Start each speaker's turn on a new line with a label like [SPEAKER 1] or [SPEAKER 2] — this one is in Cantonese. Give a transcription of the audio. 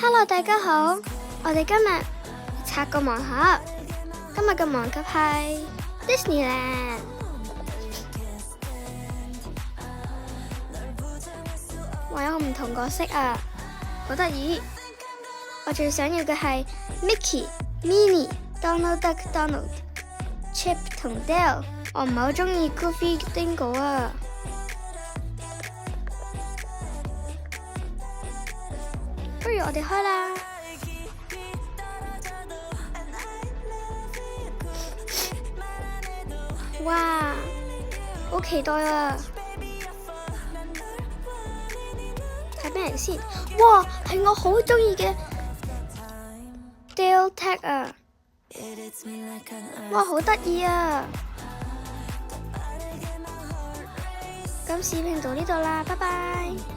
[SPEAKER 1] Hello， 大家好，我哋今日拆個盲盒。今日嘅盲盒係 Disneyland， 哇，有唔同角色啊，好得意。我最想要嘅係 Mickey、Minnie、Donald Duck、Donald、Chip 同 Dale。我唔係好中意 Goofy、Dingo 啊。不如我哋開啦！哇，好期待啊！睇咩嚟先？哇，係我好中意嘅 Dale Tag 啊！哇，好得意啊！咁視頻到呢度啦，拜拜。